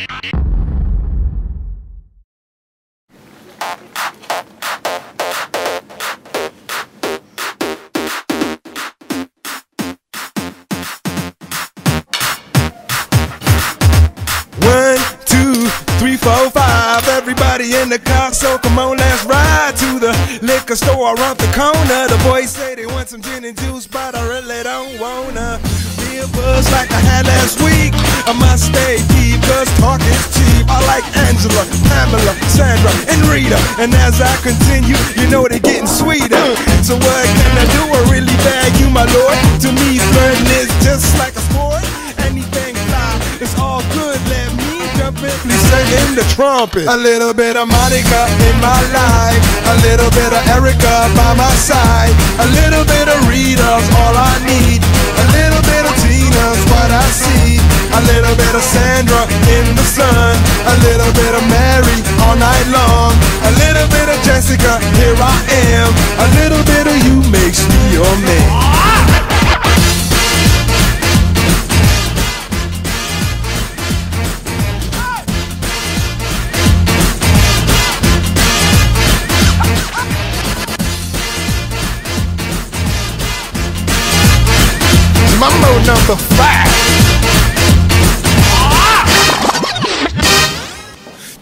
One, two, three, four, five. Everybody in the car, so come on, let's ride to the liquor store around the corner. The boys say they want some gin and juice, but I really don't wanna be a buzz like I had last week. I must stay deep, cause talk is cheap. I like Angela, Pamela, Sandra, and Rita. And as I continue, you know they're getting sweeter. So what can I do? I really bag you, my lord. To me, flirting is just like a sport. Anything fly, it's all good. Let me jump in, please sing the trumpet. A little bit of Monica in my life, a little bit of Erica by my side, a little bit of Rita's all I need, a little bit of Tina's what I see, a little bit of Sandra in the sun, a little bit of Mary all night long, a little bit of Jessica, here I am, a little bit of you makes me your man. Mambo number 5.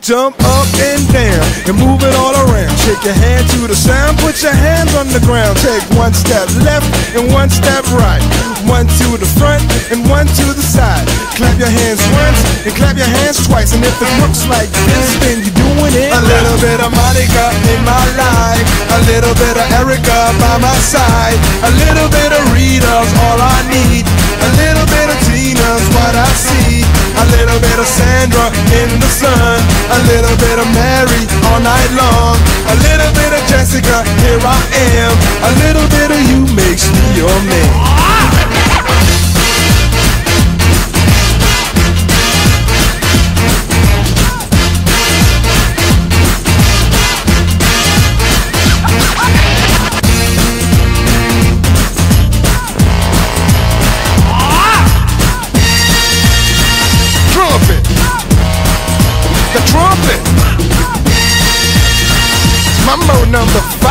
Jump up and down and move it all around. Shake your hand to the sound, put your hands on the ground. Take one step left and one step right. One to the front and one to the side. Clap your hands once and clap your hands twice. And if it looks like this, then you're doing it. A little bit of Monica in my life, a little bit of Erica by my side, a little bit of Rita's all I need, a little bit of Tina's what I see, a little bit of Sandra in the sun, a little bit of Mary all night long, a little bit of Jessica, here I am, a little bit of you makes me your man. The trumpet. Mambo number 5.